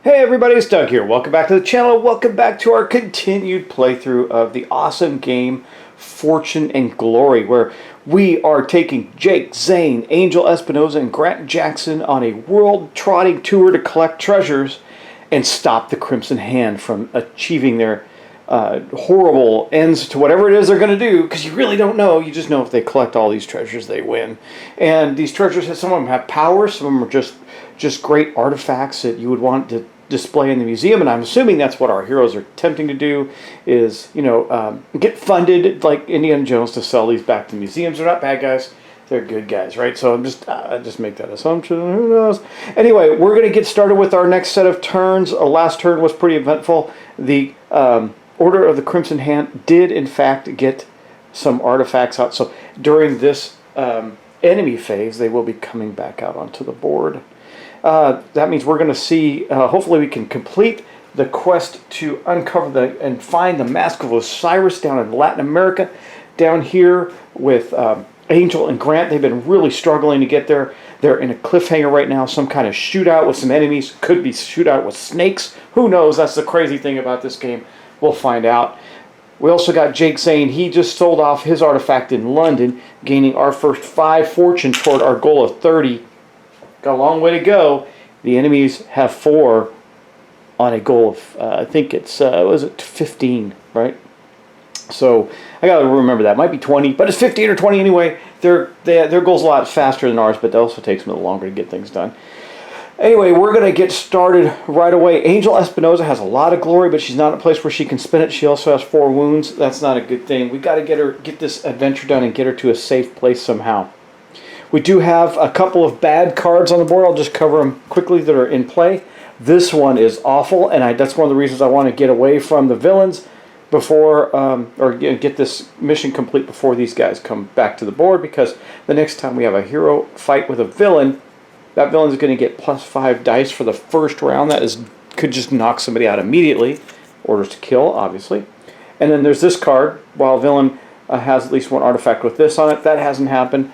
Hey everybody, it's Doug here. Welcome back to the channel. Welcome back to our continued playthrough of the awesome game Fortune and Glory, where we are taking Jake, Zane, Angel Espinosa, and Grant Jackson on a world-trotting tour to collect treasures and stop the Crimson Hand from achieving their horrible ends to whatever it is they're going to do, because you really don't know. You just know if they collect all these treasures, they win. And these treasures, some of them have power, some of them are just great artifacts that you would want to display in the museum, and I'm assuming that's what our heroes are attempting to do, is, you know, get funded like Indiana Jones to sell these back to museums. They're not bad guys, they're good guys, right? So I'm just make that assumption, who knows. Anyway, we're going to get started with our next set of turns. Last turn was pretty eventful. The Order of the Crimson Hand did in fact get some artifacts out, so during this enemy phase they will be coming back out onto the board. That means we're going to see, hopefully we can complete the quest to uncover and find the Mask of Osiris down in Latin America. Down here with Angel and Grant, they've been really struggling to get there. They're in a cliffhanger right now, some kind of shootout with some enemies. Could be shootout with snakes. Who knows? That's the crazy thing about this game. We'll find out. We also got Jake saying he just sold off his artifact in London, gaining our first 5 fortune toward our goal of 30. Got a long way to go. The enemies have 4 on a goal of, I think it's, was it 15, right? So I got to remember that. It might be 20, but it's 15 or 20 anyway. Their goal's a lot faster than ours, but it also takes them a little longer to get things done. Anyway, we're going to get started right away. Angel Espinosa has a lot of glory, but she's not in a place where she can spend it. She also has 4 wounds. That's not a good thing. We got to get this adventure done and get her to a safe place somehow. We do have a couple of bad cards on the board. I'll just cover them quickly that are in play. This one is awful, and that's one of the reasons I want to get away from the villains before, or get this mission complete before these guys come back to the board, because the next time we have a hero fight with a villain, that villain's going to get +5 dice for the first round. That could just knock somebody out immediately. Orders to kill, obviously. And then there's this card. While villain has at least 1 artifact with this on it, that hasn't happened.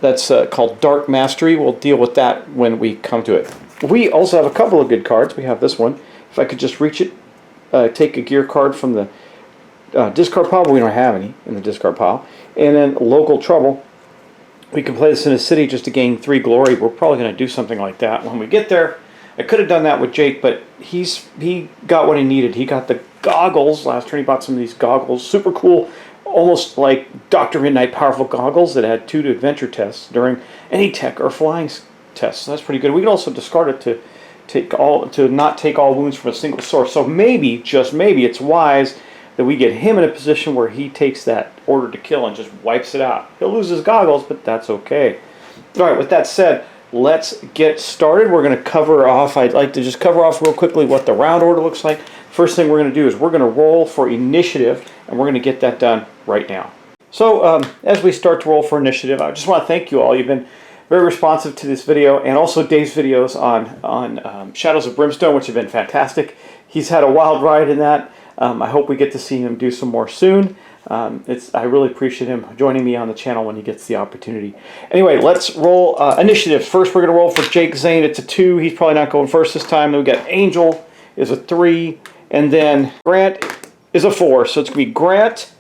That's called Dark Mastery. We'll deal with that when we come to it. We also have a couple of good cards. We have this one. If I could just reach it, take a gear card from the discard pile, but we don't have any in the discard pile. And then Local Trouble. We can play this in a city just to gain 3 glory. We're probably going to do something like that when we get there. I could have done that with Jake, but he got what he needed. He got the goggles. Last turn he bought some of these goggles. Super cool. Almost like Dr. Midnight powerful goggles that had 2 adventure tests during any tech or flying tests. So that's pretty good. We can also discard it to not take all wounds from a single source. So maybe, just maybe, it's wise that we get him in a position where he takes that order to kill and just wipes it out. He'll lose his goggles, but that's okay. All right, with that said, let's get started. We're going to cover off, I'd like to just cover off real quickly what the round order looks like. First thing we're going to do is we're going to roll for initiative, and we're going to get that done right now. So as we start to roll for initiative, I just want to thank you all. You've been very responsive to this video, and also Dave's videos on Shadows of Brimstone, which have been fantastic. He's had a wild ride in that. I hope we get to see him do some more soon. I really appreciate him joining me on the channel when he gets the opportunity. Anyway, let's roll initiative. First, we're going to roll for Jake Zane. It's a 2. He's probably not going first this time. Then we got Angel is a 3, and then Grant is a 4. So it's going to be Grant,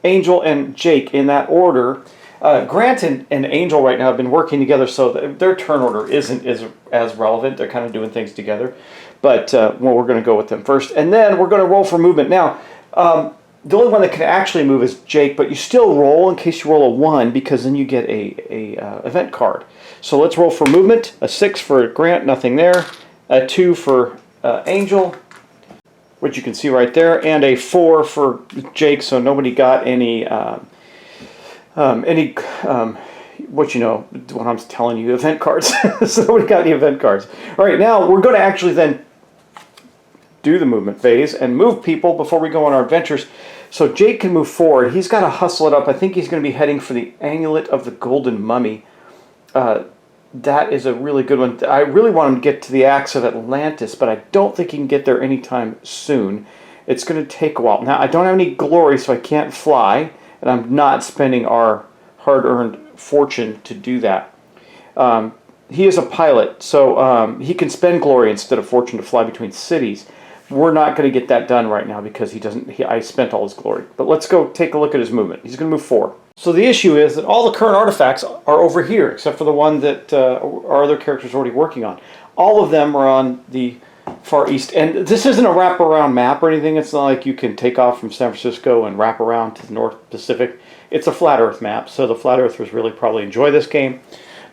Angel, and Jake in that order. Grant and Angel right now have been working together, so their turn order isn't as relevant. They're kind of doing things together. But well, we're going to go with them first. And then we're going to roll for movement. Now, the only one that can actually move is Jake, but you still roll in case you roll a 1, because then you get a event card. So let's roll for movement. A 6 for Grant, nothing there. A 2 for Angel, which you can see right there, and a 4 for Jake, so nobody got any Any, what you know, when I'm telling you, event cards. So we got the event cards. All right, now we're going to actually then do the movement phase and move people before we go on our adventures. So Jake can move forward. He's got to hustle it up. I think he's going to be heading for the Amulet of the Golden Mummy. That is a really good one. I really want him to get to the Axe of Atlantis, but I don't think he can get there anytime soon. It's going to take a while. Now, I don't have any glory, so I can't fly, and I'm not spending our hard-earned fortune to do that. He is a pilot, so he can spend glory instead of fortune to fly between cities. We're not going to get that done right now because he doesn't. I spent all his glory. But let's go take a look at his movement. He's going to move forward. So the issue is that all the current artifacts are over here, except for the one that our other character's already working on. All of them are on the far east. And this isn't a wraparound map or anything. It's not like you can take off from San Francisco and wrap around to the North Pacific. It's a flat Earth map, so the flat Earthers really probably enjoy this game.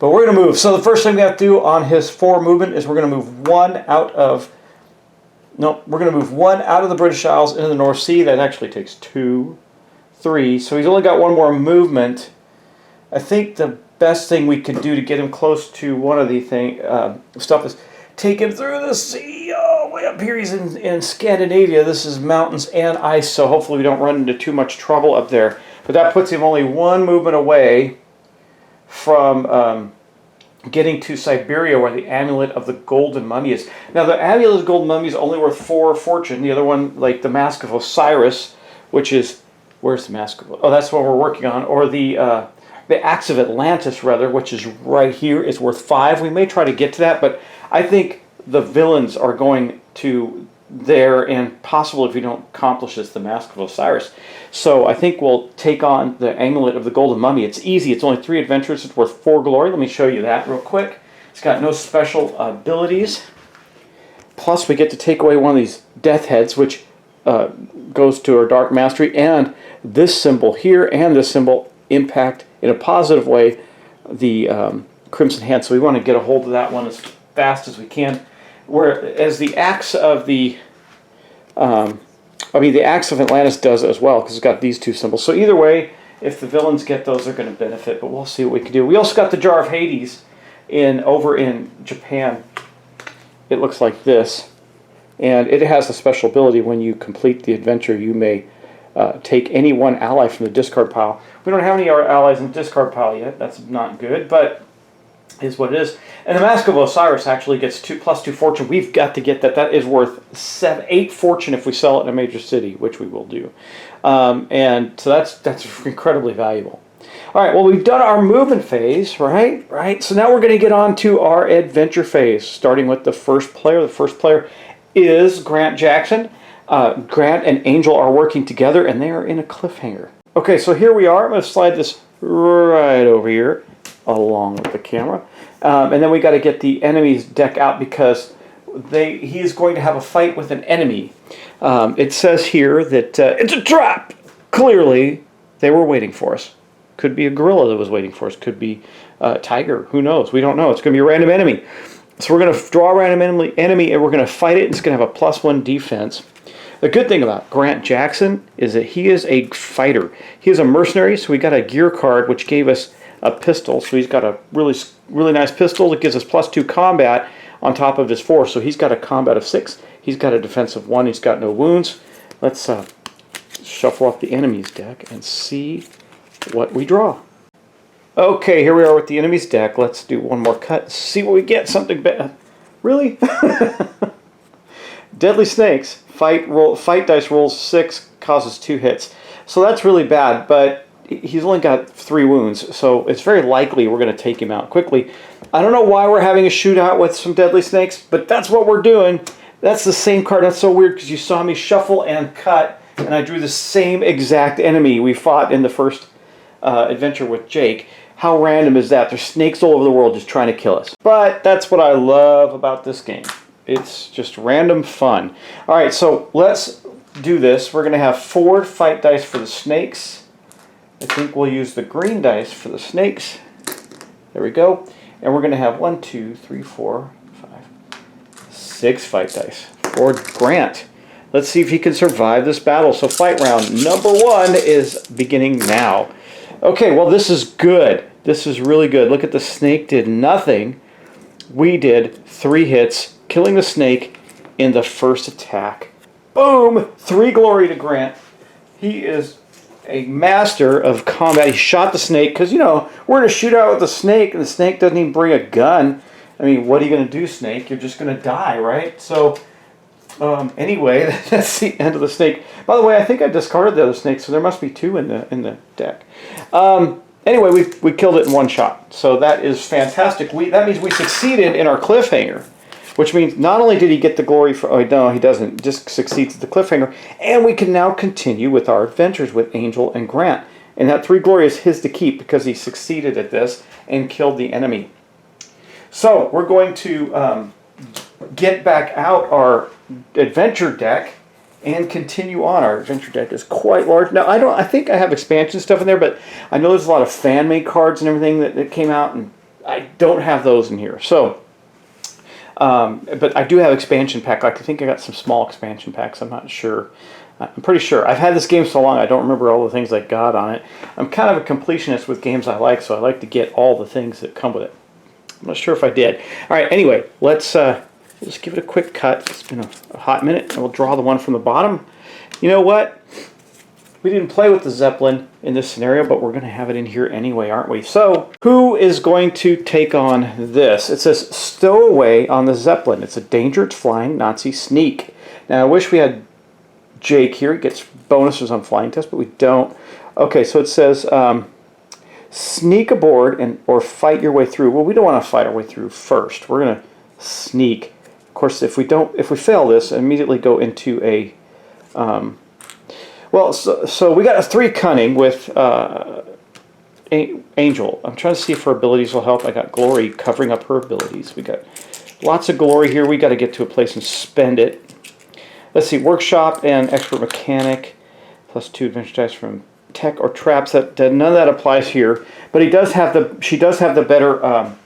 But we're going to move. So the first thing we have to do on his 4 movement is we're going to move one out of... No, we're going to move one out of the British Isles into the North Sea. That actually takes 2, 3. So he's only got one more movement. I think the best thing we could do to get him close to one of the stuff is take him through the sea. Oh, way up here he's in Scandinavia. This is mountains and ice, so hopefully we don't run into too much trouble up there. But that puts him only one movement away from getting to Siberia, where the Amulet of the Golden Mummy is. Now, the Amulet of the Golden Mummy is only worth 4 fortune. The other one, like the Mask of Osiris, which is... Where's the Mask of... Oh, that's what we're working on. Or the Axe of Atlantis, rather, which is right here, is worth 5. We may try to get to that, but I think the villains are going to there, and possible if we don't accomplish this, the Mask of Osiris. So I think we'll take on the Amulet of the Golden Mummy. It's easy. It's only 3 adventures. It's worth 4 glory. Let me show you that real quick. It's got no special abilities. Plus, we get to take away one of these death heads, which goes to our Dark Mastery. And this symbol here and this symbol impact in a positive way the Crimson Hand. So we want to get a hold of that one as fast as we can. Whereas the Axe of the the Axe of Atlantis does as well, because it's got these 2 symbols. So either way, if the villains get those, they're going to benefit, but we'll see what we can do. We also got the Jar of Hades over in Japan. It looks like this, and it has a special ability. When you complete the adventure, you may take any one ally from the discard pile. We don't have any allies in the discard pile yet. That's not good, but is what it is. And the Mask of Osiris actually gets +2 fortune. We've got to get that. That is worth 8 fortune if we sell it in a major city, which we will do. And so that's incredibly valuable. All right, well, we've done our movement phase, right? So now we're going to get on to our adventure phase, starting with the first player. The first player is Grant Jackson. Grant and Angel are working together, and they are in a cliffhanger. Okay, so here we are. I'm going to slide this right over here, along with the camera. And then we got to get the enemy's deck out because he is going to have a fight with an enemy. It says here that it's a trap. Clearly, they were waiting for us. Could be a gorilla that was waiting for us. Could be a tiger. Who knows? We don't know. It's going to be a random enemy. So we're going to draw a random enemy and we're going to fight it. It's going to have a +1 defense. The good thing about Grant Jackson is that he is a fighter. He is a mercenary, so we got a gear card which gave us a pistol. So he's got a really nice pistol that gives us +2 combat on top of his 4. So he's got a combat of 6. He's got a defense of 1. He's got no wounds. Let's shuffle off the enemy's deck and see what we draw. Okay, here we are with the enemy's deck. Let's do one more cut. See what we get. Something bad. Really? Deadly Snakes. Fight dice rolls 6, causes 2 hits. So that's really bad, but he's only got 3 wounds, so it's very likely we're going to take him out quickly. I don't know why we're having a shootout with some Deadly Snakes, but that's what we're doing. That's the same card. That's so weird because you saw me shuffle and cut, and I drew the same exact enemy we fought in the first adventure with Jake. How random is that? There's snakes all over the world just trying to kill us. But that's what I love about this game. It's just random fun. All right, so let's do this. We're going to have 4 fight dice for the snakes. I think we'll use the green dice for the snakes. There we go. And we're going to have 1, 2, 3, 4, 5, 6 fight dice for Grant. Let's see if he can survive this battle. So fight round number 1 is beginning now. Okay, well, this is good. This is really good. Look at the snake did nothing. We did 3 hits, killing the snake in the first attack. Boom! 3 glory to Grant. He is a master of combat. He shot the snake because, you know, we're in a shootout with the snake, and the snake doesn't even bring a gun. I mean, what are you going to do, snake? You're just going to die, right? So, anyway, that's the end of the snake. By the way, I think I discarded the other snake, so there must be 2 in the deck. Anyway, we killed it in 1 shot. So that is fantastic. That means we succeeded in our cliffhanger. Which means not only did he get the glory for... Oh, no, he doesn't. Just succeeds at the cliffhanger. And we can now continue with our adventures with Angel and Grant. And that 3 glory is his to keep because he succeeded at this and killed the enemy. So we're going to get back out our adventure deck and continue on. Our adventure deck is quite large. Now, I think I have expansion stuff in there, but I know there's a lot of fan-made cards and everything that came out, and I don't have those in here. So... but I do have expansion pack. Like, I think I got some small expansion packs. I'm not sure. I'm pretty sure. I've had this game so long I don't remember all the things I got on it. I'm kind of a completionist with games I like, so I like to get all the things that come with it. I'm not sure if I did. All right, anyway, let's just give it a quick cut. It's been a hot minute, and we'll draw the one from the bottom. You know what? We didn't play with the Zeppelin in this scenario, but we're going to have it in here anyway, aren't we? So, who is going to take on this? It says, stowaway on the Zeppelin. It's a dangerous flying Nazi sneak. Now, I wish we had Jake here. He gets bonuses on flying tests, but we don't. Okay, so it says, sneak aboard or fight your way through. Well, we don't want to fight our way through first. We're going to sneak. Of course, if we fail this, immediately go into a... Well, so we got a 3 cunning with Angel. I'm trying to see if her abilities will help. I got glory covering up her abilities. We got lots of glory here. We got to get to a place and spend it. Let's see, workshop and expert mechanic, plus 2 adventure dice from tech or traps. That none of that applies here. But she does have the better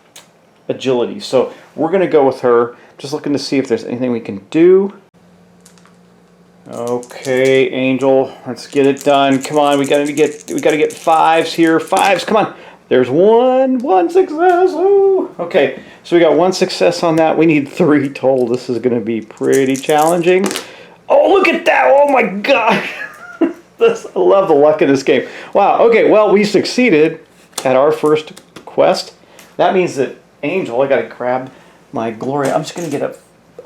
agility. So we're going to go with her. Just looking to see if there's anything we can do. Okay, Angel, let's get it done. Come on, we gotta get 5s here. 5s, come on. There's one success. Ooh. Okay, so we got 1 success on that. We need 3 total. This is gonna be pretty challenging. Oh, look at that! Oh my gosh! I love the luck in this game. Wow. Okay, well, we succeeded at our first quest. That means that Angel, I gotta grab my glory. I'm just gonna get a.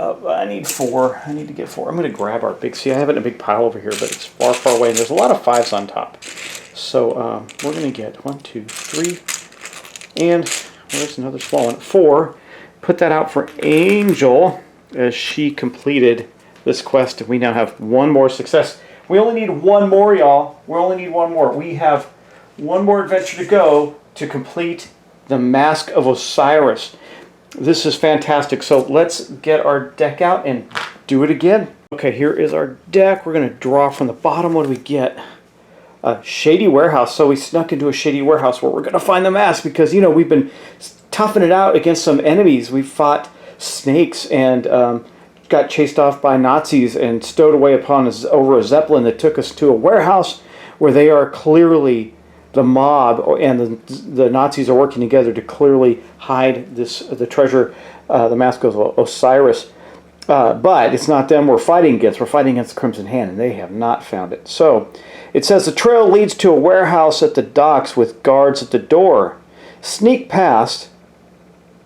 I need 4. I need to get 4. I'm going to grab our big... See, I have it in a big pile over here, but it's far, far away, and there's a lot of 5s on top. So we're going to get 1, 2, 3, and there's another small one. 4. Put that out for Angel as she completed this quest, and we now have 1 more success. We only need 1 more, y'all. We only need 1 more. We have 1 more adventure to go to complete the Mask of Osiris. This is fantastic. So let's get our deck out and do it again. Okay, here is our deck. We're going to draw from the bottom. What do we get? A shady warehouse. So we snuck into a shady warehouse where we're going to find the mask because, you know, we've been toughing it out against some enemies. We fought snakes and got chased off by Nazis and stowed away over a Zeppelin that took us to a warehouse where they are clearly... The mob and the Nazis are working together to clearly hide the treasure, the Mask of Osiris. But it's not them we're fighting against. We're fighting against the Crimson Hand, and they have not found it. So it says the trail leads to a warehouse at the docks with guards at the door. Sneak past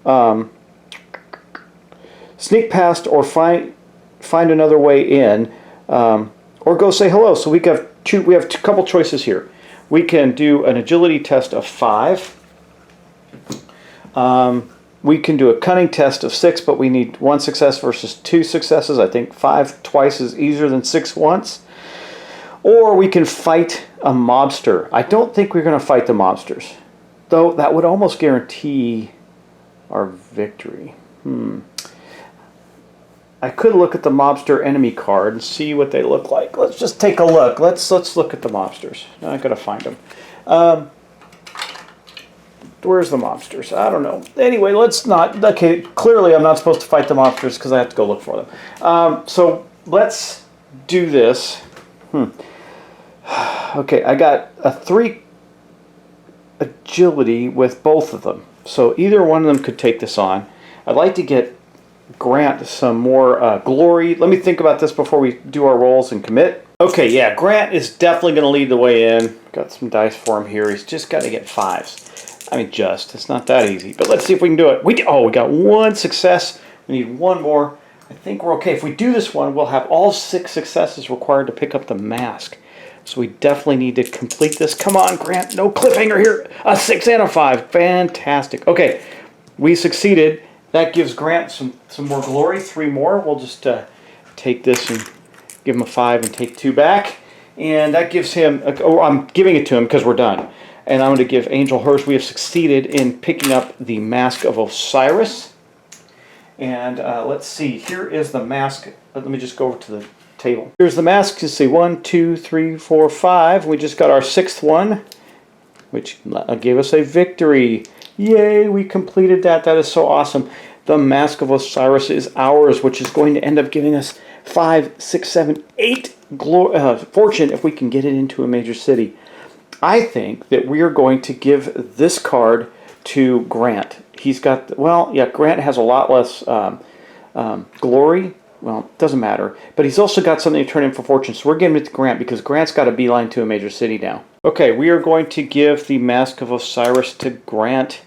or find another way in, or go say hello. So we have a couple choices here. We can do an agility test of 5. We can do a cunning test of 6, but we need 1 success versus 2 successes. I think 5 twice is easier than 6 once. Or we can fight a mobster. I don't think we're going to fight the mobsters, though that would almost guarantee our victory. I could look at the mobster enemy card and see what they look like. Let's just take a look. Let's look at the mobsters. Now I gotta find them. Where's the mobsters? I don't know. Anyway, let's not. Okay, clearly I'm not supposed to fight the mobsters because I have to go look for them. So let's do this. Okay, I got a 3 agility with both of them. So either one of them could take this on. I'd like to get Grant some more glory. Let me think about this before we do our rolls and commit. Okay, yeah, Grant is definitely going to lead the way in. Got some dice for him here. He's just got to get 5s. I mean, it's not that easy. But let's see if we can do it. We got 1 success. We need 1 more. I think we're okay. If we do this one, we'll have all 6 successes required to pick up the mask. So we definitely need to complete this. Come on, Grant. No cliffhanger here. A 6 and a 5. Fantastic. Okay, we succeeded. That gives Grant some more glory. 3 more. We'll just take this and give him a 5 and take 2 back. And that gives him, I'm giving it to him because we're done. And I'm going to give Angel hers. We have succeeded in picking up the Mask of Osiris. And let's see. Here is the mask. Let me just go over to the table. Here's the mask. You see 1, 2, 3, 4, 5. We just got our 6th one, which gave us a victory. Yay, we completed that. That is so awesome. The Mask of Osiris is ours, which is going to end up giving us 5, 6, 7, 8 fortune if we can get it into a major city. I think that we are going to give this card to Grant. He's got, well, yeah, Grant has a lot less glory. Well, it doesn't matter. But he's also got something to turn in for fortune. So we're giving it to Grant because Grant's got a beeline to a major city now. Okay, we are going to give the Mask of Osiris to Grant.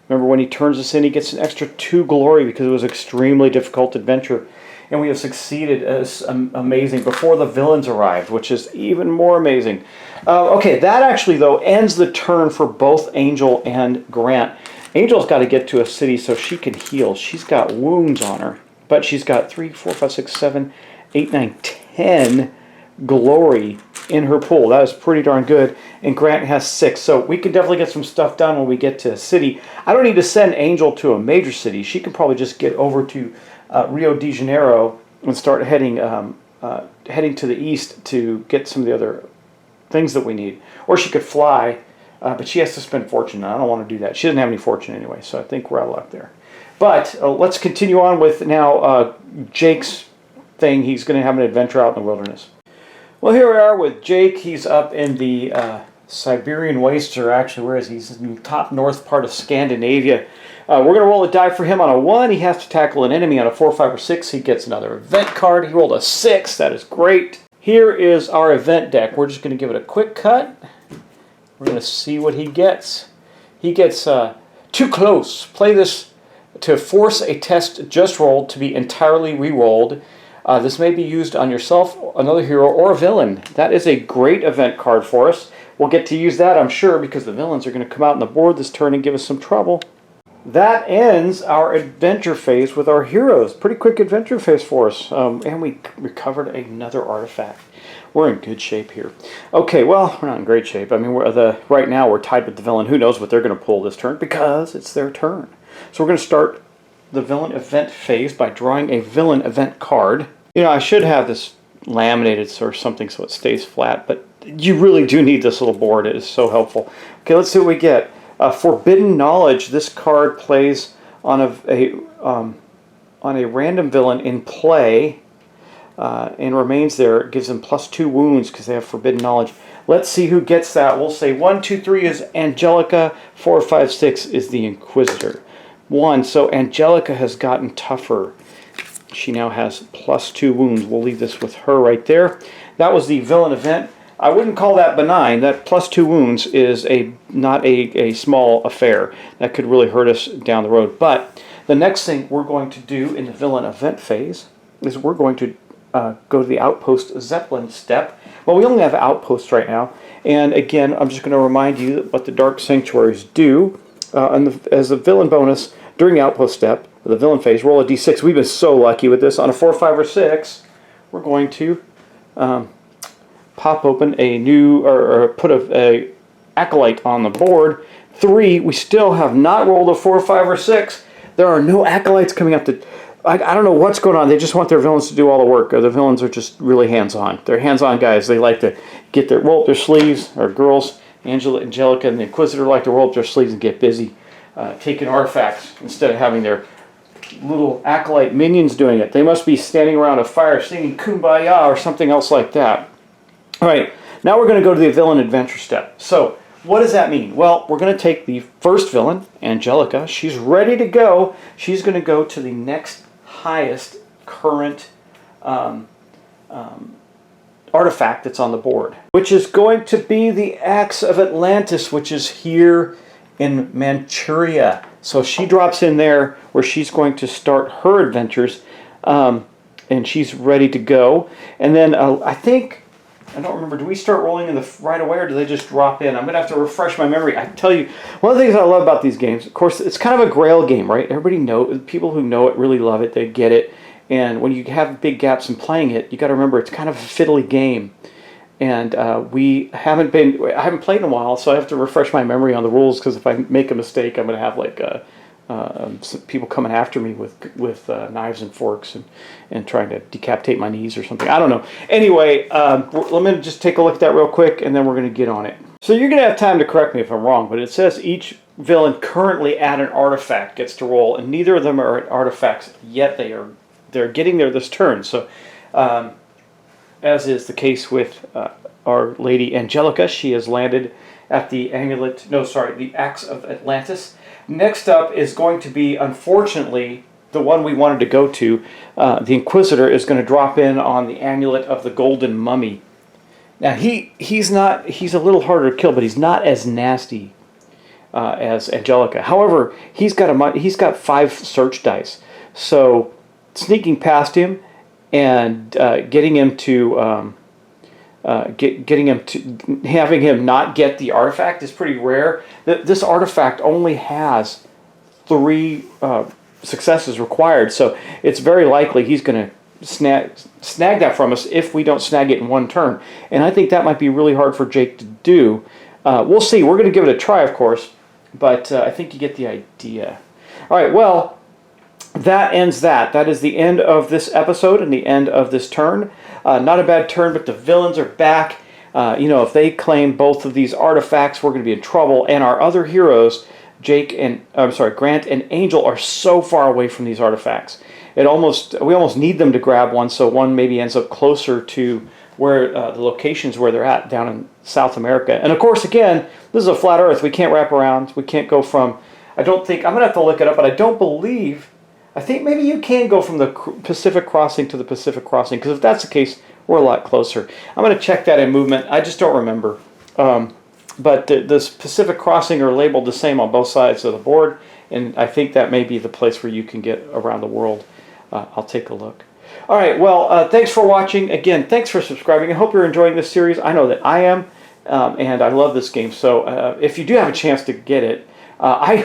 Remember, when he turns this in, he gets an extra 2 glory because it was an extremely difficult adventure. And we have succeeded. As amazing before the villains arrived, which is even more amazing. Okay, that actually, though, ends the turn for both Angel and Grant. Angel's got to get to a city so she can heal. She's got wounds on her. But she's got 3, 4, 5, 6, 7, 8, 9, 10 glory in her pool. That is pretty darn good. And Grant has 6. So we can definitely get some stuff done when we get to a city. I don't need to send Angel to a major city. She can probably just get over to Rio de Janeiro and start heading to the east to get some of the other things that we need. Or she could fly, but she has to spend fortune. I don't want to do that. She doesn't have any fortune anyway, so I think we're out of luck there. But let's continue on with now Jake's thing. He's going to have an adventure out in the wilderness. Well, here we are with Jake. He's up in the Siberian wastes, or actually, where is he? He's in the top north part of Scandinavia. We're going to roll a die for him on a 1. He has to tackle an enemy on a 4, 5, or 6. He gets another event card. He rolled a 6. That is great. Here is our event deck. We're just going to give it a quick cut. We're going to see what he gets. He gets too close. Play this to force a test just rolled to be entirely re-rolled. This may be used on yourself, another hero, or a villain. That is a great event card for us. We'll get to use that, I'm sure, because the villains are going to come out on the board this turn and give us some trouble. That ends our adventure phase with our heroes. Pretty quick adventure phase for us. And we recovered another artifact. We're in good shape here. Okay, well, we're not in great shape. I mean, right now we're tied with the villain. Who knows what they're going to pull this turn, because it's their turn. So we're going to start the villain event phase by drawing a villain event card. You know, I should have this laminated or something so it stays flat, but you really do need this little board. It is so helpful. Okay, let's see what we get. Forbidden Knowledge. This card plays on a random villain in play and remains there. It gives them +2 wounds because they have Forbidden Knowledge. Let's see who gets that. We'll say 1, 2, 3 is Angelica. 4, 5, 6 is the Inquisitor. 1. So Angelica has gotten tougher. She now has +2 wounds. We'll leave this with her right there. That was the villain event. I wouldn't call that benign. That +2 wounds is not a small affair. That could really hurt us down the road. But the next thing we're going to do in the villain event phase is we're going to go to the Outpost Zeppelin step. Well, we only have outposts right now. And again, I'm just going to remind you what the Dark Sanctuaries do. As a villain bonus, during the Outpost step, the villain phase, roll a d6. We've been so lucky with this. On a 4, 5, or 6, we're going to pop open a new, or put a acolyte on the board. 3, we still have not rolled a 4, 5, or 6. There are no acolytes coming up to... I don't know what's going on. They just want their villains to do all the work. Or the villains are just really hands-on. They're hands-on guys. They like to roll up their sleeves. Or girls, Angelica and the Inquisitor like to roll up their sleeves and get busy taking artifacts instead of having their little acolyte minions doing it. They must be standing around a fire singing Kumbaya or something else like that. All right, now we're going to go to the villain adventure step. So what does that mean? Well, we're going to take the first villain, Angelica. She's ready to go. She's going to go to the next highest current artifact that's on the board, which is going to be the Axe of Atlantis, which is here in Manchuria. So she drops in there where she's going to start her adventures, and she's ready to go. And then I don't remember, do we start rolling in right away, or do they just drop in? I'm going to have to refresh my memory. I tell you, one of the things I love about these games, of course, it's kind of a grail game, right? Everybody knows, people who know it really love it, they get it. And when you have big gaps in playing it, you got to remember it's kind of a fiddly game. And I haven't played in a while, so I have to refresh my memory on the rules, because if I make a mistake, I'm going to have like some people coming after me with knives and forks and trying to decapitate my knees or something. I don't know. Anyway, let me just take a look at that real quick, and then we're going to get on it. So you're going to have time to correct me if I'm wrong, but it says each villain currently at an artifact gets to roll, and neither of them are at artifacts yet. They're getting there this turn. So, as is the case with our lady Angelica, she has landed at the the Axe of Atlantis. Next up is going to be, unfortunately, the one we wanted to go to. The Inquisitor is going to drop in on the Amulet of the Golden Mummy. Now he's a little harder to kill, but he's not as nasty as Angelica. However, he's got 5 search dice, so sneaking past him and having him not get the artifact is pretty rare. This artifact only has 3 successes required, so it's very likely he's going to snag that from us if we don't snag it in one turn. And I think that might be really hard for Jake to do. We'll see. We're going to give it a try, of course, but I think you get the idea. All right, well, that ends that. That is the end of this episode and the end of this turn. Not a bad turn, but the villains are back. If they claim both of these artifacts, we're going to be in trouble. And our other heroes, Grant and Angel, are so far away from these artifacts. We almost need them to grab one, so one maybe ends up closer to where the locations where they're at down in South America. And of course, again, this is a flat Earth. We can't wrap around. We can't go from. I'm going to have to look it up, but I think maybe you can go from the Pacific Crossing to the Pacific Crossing, because if that's the case, we're a lot closer. I'm going to check that in movement. I just don't remember. But this Pacific Crossing are labeled the same on both sides of the board, and I think that may be the place where you can get around the world. I'll take a look. All right, well, thanks for watching. Again, thanks for subscribing. I hope you're enjoying this series. I know that I am, and I love this game. So if you do have a chance to get it, I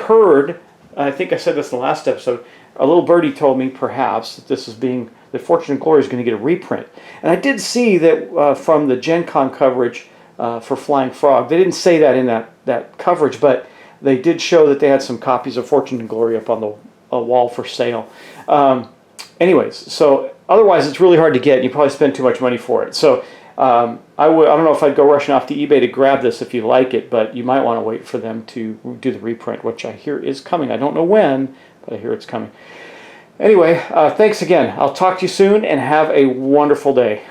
think I said this in the last episode, a little birdie told me perhaps that Fortune and Glory is going to get a reprint. And I did see that from the Gen Con coverage for Flying Frog. They didn't say that in that coverage, but they did show that they had some copies of Fortune and Glory up on the wall for sale. Anyways, so otherwise it's really hard to get, and you probably spend too much money for it. So I don't know if I'd go rushing off to eBay to grab this if you like it, but you might want to wait for them to do the reprint, which I hear is coming. I don't know when, but I hear it's coming. Anyway, thanks again. I'll talk to you soon, and have a wonderful day.